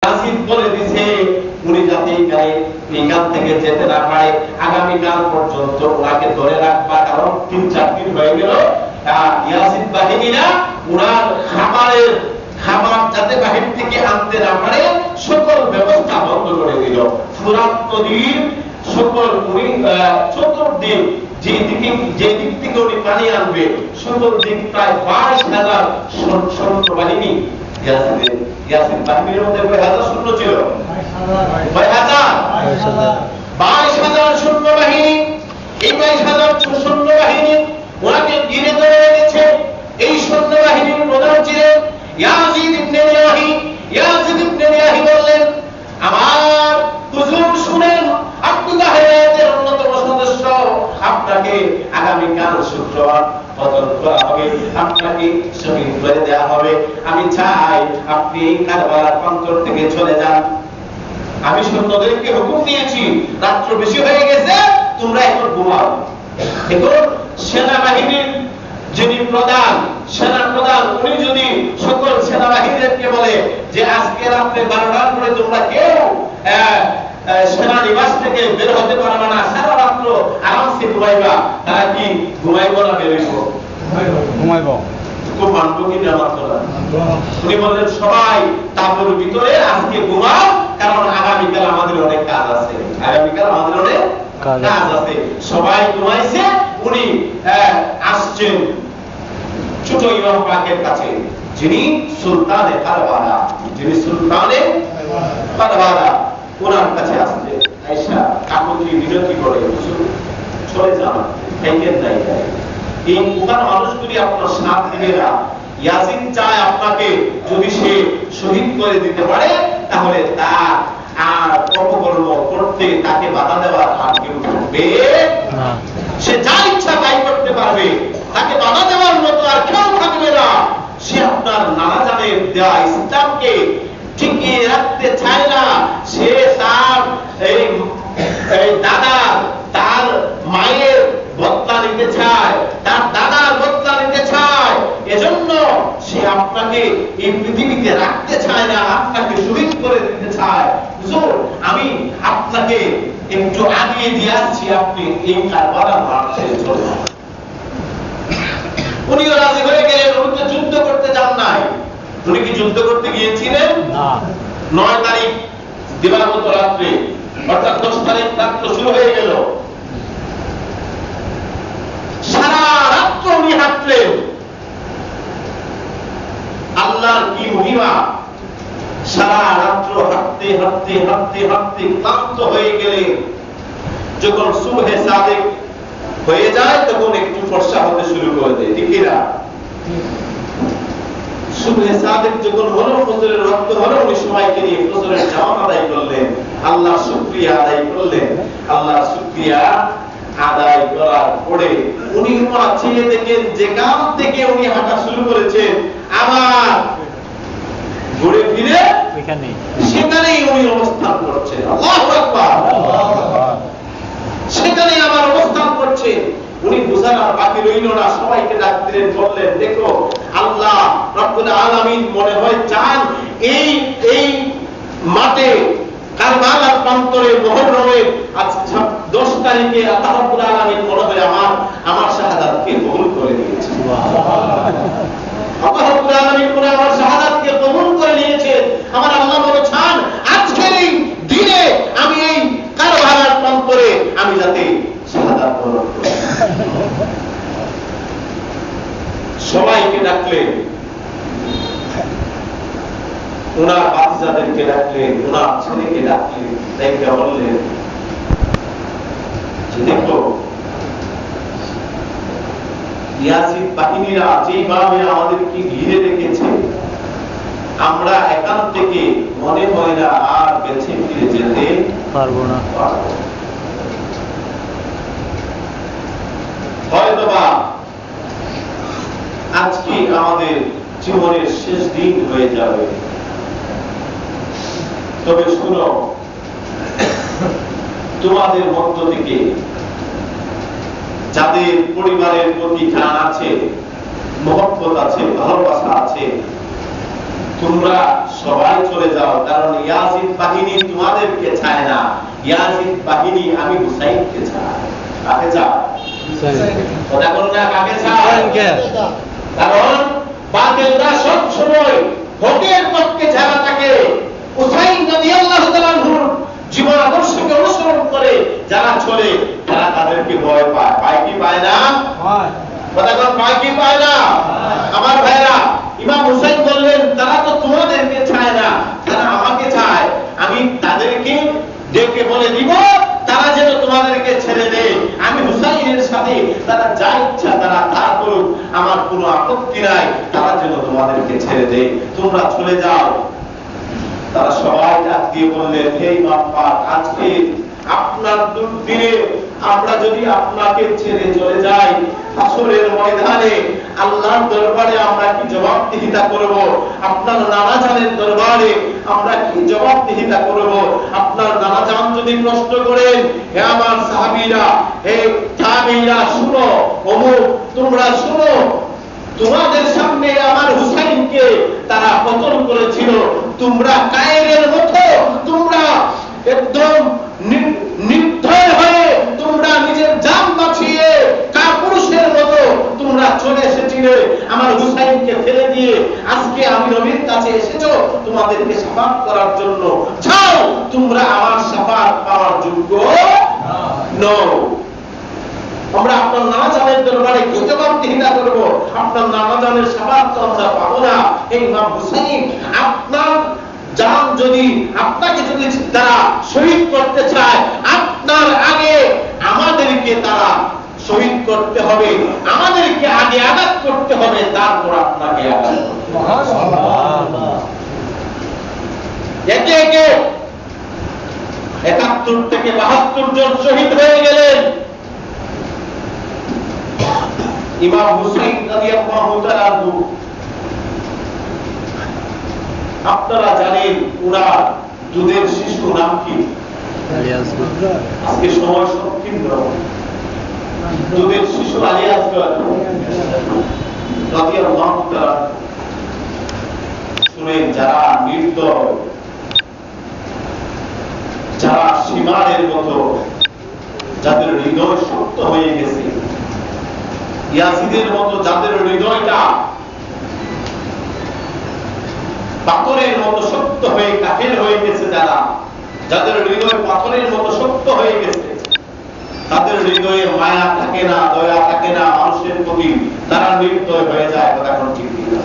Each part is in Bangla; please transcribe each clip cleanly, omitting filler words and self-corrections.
ইয়াসিন বলে দিয়েছে উনি যাতে এখান থেকে যেতে না পারে, আগামীকাল পর্যন্ত ওনাকে ধরে রাখবা, কারণ 3-4 দিন হয়ে গেল ইয়াসিন বাহিনীরা ওনার খাবার যাতে বাহির থেকে আনতে না পারে সকল ব্যবস্থা বন্ধ করে দিল। ফুরাত নদীর সকল চতুর্দিক যে দিক থেকে উনি পানি আনবে সকল দিক প্রায় 22,000 সৈন্যবাহিনী। ইয়াসিন বাহিনীর মধ্যে কয় হাজার সৈন্য ছিল? 22,000 সৈন্যবাহিনী। এই 22,000 সৈন্যবাহিনী ওনাকে ঘিরে ধরে রেখেছে। এই সৈন্যবাহিনীর প্রধান ছিলেন ইয়াজিদ ইবনে রিয়াহি বললেন, আমার হুজুর শুনেন, আব্দুল্লাহ রায়ের অন্যতম সদস্য, আপনাকে আগামীকাল শুক্রবার কতল করা হবে, আপনাকে শহীদ করে দেওয়া হবে। আমি চাই আপনি কারবালার প্রান্তর থেকে চলে যান। আমি সৈন্যদেরকে হুকুম দিয়েছি, রাত্র বেশি হয়ে গেছে, তোমরা এখন ঘুমাও। এখন সেনাবাহিনীর যিনি সেনা প্রধান উনি যদি সকল সেনাবাহিনীদেরকে বলে যে আজকে রাত্রে 12টার পরে তোমরা কেউ সেনানিবাস থেকে বের হতে পারবে না, সারা রাত্র আরামসে ঘুমাইবা, তারা কি ঘুমাইব না বেরোইব? ঘুমাইব। খুব মানবো কি না মানবো না? উনি বললেন সবাই তাঁবুর ভিতরে আজকে ঘুমাও, কারণ আগামীকাল আমাদের অনেক কাজ আছে। সবাই ঘুমাইছে। উনি আসছেন ছোট ইমাম পাকের কাছে, যিনি সুলতানে কারবালা, ওনার কাছে আসছে। আয়েশা কাকুতি বিরতি করে চলে যান, থাকেন নাই। এই ওখানে মানুষগুলি আপনার সাথ দিবে না। ইয়াসিন চায় আপনাকে যদি সে শহীদ করে দিতে পারে, তাহলে তার আর কর্মকর্ম করতে তাকে বাধা দেওয়ার আর কেউ থাকবে না। সে যা ইচ্ছা তাই করতে পারবে, তাকে বাধা দেওয়ার মতো আর কেউ থাকবে না। সে আপনার নানা জানের দেওয়া ইসলামকে টিকিয়ে রাখতে চায় না। সে তার তার মায়ের বদলা নিতে চায়, তার দাদার বদলা নিতে চায়। এজন্য সে আপনাকে এই পৃথিবীতে রাখতে চায় না, আপনাকে শহীদ করে দিতে চায়। হুজুর, আমি আপনাকে একটু আগিয়ে দিয়ে আসছি, আপনি এই কারবালার মাঠ ছেড়ে চলে যান। উনিও রাজি হয়ে গেলেন। উনি তো যুদ্ধ করতে যান নাই। উনি কি যুদ্ধ করতে গিয়েছিলেন? না। 9 তারিখ দিবাগত রাত্রে, অর্থাৎ 10 তারিখ রাত্র শুরু হয়ে গেল। সারা রাত্র উনি হাঁটলেন। আল্লাহর কি মহিমা! সারা রাত্র হাঁটতে হাঁটতে হাঁটতে হাঁটতে ক্লান্ত হয়ে গেলেন। যখন সুবহে সাদিক হয়ে যায় তখন একটু ফর্সা হতে শুরু করে দেয়, ঠিক না? সুবহে সাদিক যখন হলো, ফজরের রক্ত হলো, উনি সবাইকে নিয়ে ফজরের জামাত আদায় করলেন, আল্লাহর শুকরিয়া আদায় করলেন। আল্লাহর শুকরিয়া আদায় করার পরে উনি চেয়ে দেখেন যেখান থেকে উনি হাঁটা শুরু করেছেন, আবার ঘুরে ফিরে সেখানেই উনি অবস্থান করছেন। আল্লাহু আকবার। সেখানে আবার অবস্থান করছে। উনি বুঝার আর বাকি রইল না, সবাইকে ডাক দিলেন, বললেন, দেখো আল্লাহ রব্বুল আলামিন মনে হয় চান এই মাঠে কারবালার প্রান্তরে মুহররমের 10 তারিখে আল্লাহ রব্বুল আলামিন মনে হয় আমার শাহাদাতকে কবুল করে নিয়েছেন। আল্লাহ রব্বুল আলামিন মনে আমার শাহাদাতকে কবুল করে নিয়েছেন। আমার আল্লাহ মনে চান আজকের এই দিনে আমি এই কারবালার প্রান্তরে আমি যাতে শাহাদাত বরণ করি। সবাইকে ডাকলেন, ওনার বাচ্চাদেরকে ডাকলেন, ওনার ছেলেকে ডাকলেন, দেখে বললেন যে দেখো ইয়াসিন বাহিনীরা যেভাবে আমাদেরকে ঘিরে রেখেছে, আমরা এখান থেকে মনে হয় না আর বেঁচে ফিরে যেতে পারবো না। হয়তোবা আজকে আমাদের জীবনের শেষ দিন হয়ে যাবে। তবে শুনো, তোমাদের মধ্য থেকে যাদের পরিবারের প্রতি টান আছে, মহব্বত আছে, ভালোবাসা আছে, তোমরা সবাই চলে যাও, কারণ ইয়াজিদ বাহিনী তোমাদেরকে চায় না, ইয়াজিদ বাহিনী আমি হুসাইনকে চাই। কাকে চায়? কথা বলুন না, কাকে চায়? কারণ বাতিলরা সব সময় হকের পক্ষে যারা থাকে, হুসাইন রাদিয়াল্লাহু তাআলা আনহুর জীবন আদর্শকে অনুসরণ করে যারা চলে, তারা তাদেরকে ভয় পায়। পায় কি পায় না? কথা বলুন, পায় কি পায় না? আমার ভাইরা, ইমাম হুসাইন বললেন তারা তো তোমাদেরকে চায় না, তারা আমাকে চায়। আমি তাদেরকে ডেকে বলে দিব তারা যেন তোমাদেরকে ছেড়ে দেয়। আমি হুসাইনের সাথে তারা যা ইচ্ছা তারা তা করুক, আমার কোনো আপত্তি নাই, তারা যেন তোমাদেরকে ছেড়ে দেয়, তোমরা চলে যাও। তারা সবাই ডাক দিয়ে বললেন, হে ইমাম পাক, আজকে আপনার দুর্দিনে আমরা যদি আপনাকে ছেড়ে চলে যাই, হাসরের ময়দানে আল্লাহর দরবারে আমরা কি জবাবদিহিতা করব? আপনার নানা জানের দরবারে আমরা কি জবাবদিহিতা করব? আপনার নানা জান যদি প্রশ্ন করেন, হে আমার সাহাবীরা, হে তাবেঈরা, শুনো, অমুক তোমরা শুনো, তোমাদের সামনে আমার হুসাইনকে তারা কতল করেছিল, তোমরা কায়েরের মতো, তোমরা একদম নির্দয় হয়ে তোমরা নিজের জান বাঁচিয়ে কাপুরুষের মতো তোমরা চলে এসেছিলে আমার হুসাইনকে ফেলে দিয়ে। আজকে আমি নবীর কাছে এসেছো তোমাদেরকে শাফাত করার জন্য, যাও, তোমরা আমার শাফাত পাওয়ার যোগ্য নও। আমরা আপনার নানা জানের দরবারে কি জবাবদিহিতা করব? আপনার নানা জানের শাফাত তো আমরা পাবো না। এই ইমাম হুসাইন, আপনার জান যদি, আপনাকে যদি তারা শহীদ করতে চায়, আপনার আগে আমাদেরকে তারা শহীদ করতে হবে, আমাদেরকে আগে আঘাত করতে হবে, তারপর আপনাকে আঘাত করতে হবে। একে একে ৭১ থেকে ৭২ জন শহীদ হয়ে গেলেন। ইমাম হুসাইন রাদিয়াল্লাহু তাআলা আনহু, আপনারা জানেন ওনার দুধের শিশু নাম কি? আজকে সময় সংকীর্ণ, দুধের শিশু আলী আসগর রাদিয়াল্লাহু তাআলা। শুনেন, যারা নির্দয়, যারা সীমানের মতো, যাদের হৃদয় শক্ত হয়ে গেছে, ইয়াজিদের মতো যাদের হৃদয়টা পাথরের মতো শক্ত হয়ে কাফের হয়ে গেছে, যাদের হৃদয় পাথরের মতো শক্ত হয়ে গেছে, তাদের হৃদয়ে মায়া থাকে না, দয়া থাকে না মানুষের প্রতি, তারা নির্দয় হয়ে যায়। কথা কোন ঠিক না?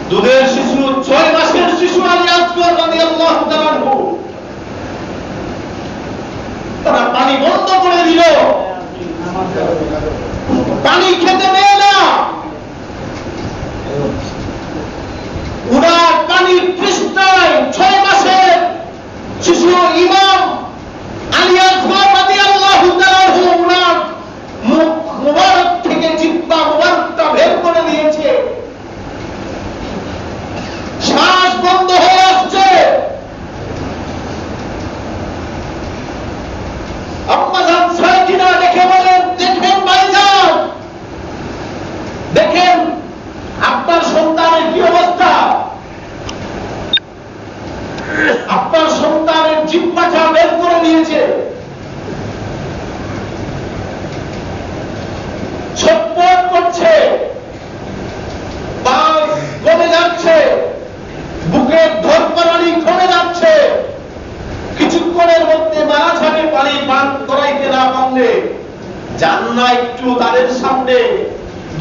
দুধের শিশু, 6 মাসের শিশু আলী আসগর রাদিয়াল্লাহু তাআলা আনহু, তারা পানি বন্ধ করে দিল, পানি খেতে দেয় না। উনার পানির তৃষ্ণায় 6 মাসের শিশু ইমাম আলী আসগর রাদিয়াল্লাহু তাআলা আনহু উনার মুখ মুবারক থেকে জিহ্বা মুবারকটা বের করে দিয়েছে, শ্বাস বন্ধ হয়ে আসছে। আম্মাজান সাইকিনা দেখে বলেন, দেখেন ভাইজান, দেখেন আপনার সন্তানের কি অবস্থা, আপনার সন্তানের জিহ্বাটা বের করে দিয়েছে, ছটফট করছে, বাস কমে যাচ্ছে, বুকের ধরপড়ানি কমে যাচ্ছে, কিছুক্ষণের মধ্যে মারা যাবে পানি পান করাইতে না পারলে। যান না একটু তাদের সামনে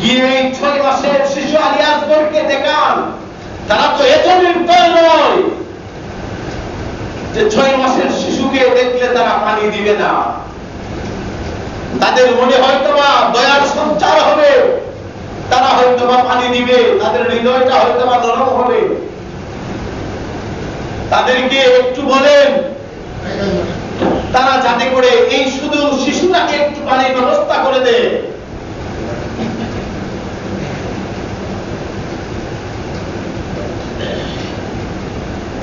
গিয়ে 6 মাসের শিশু আলী আসগরকে দেখান। তারা তো এত নির্দয় নয় যে 6 মাসের শিশুকে দেখলে তারা পানি দিবে না। তাদের মনে হয়তোবা দয়ার সঞ্চার হবে, তারা হয়তোবা পানি দিবে, তাদের হৃদয়টা হয়তোবা নরম হবে। তাদেরকে একটু বলেন তারা যাতে করে এই শুধু শিশুটাকে একটু পানির ব্যবস্থা করে দেয়।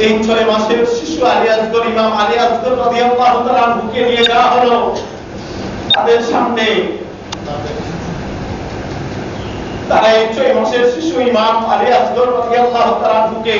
এই 6 মাসের শিশু আলী আসগর, ইমাম আলী আসগর রাদিয়াল্লাহু তাআলা আনহুকে নিয়ে যাওয়া হলো তাদের সামনে। তারা এই 6 মাসের শিশু ইমাম আলী আসগর রাদিয়াল্লাহু তাআলা ঢুকে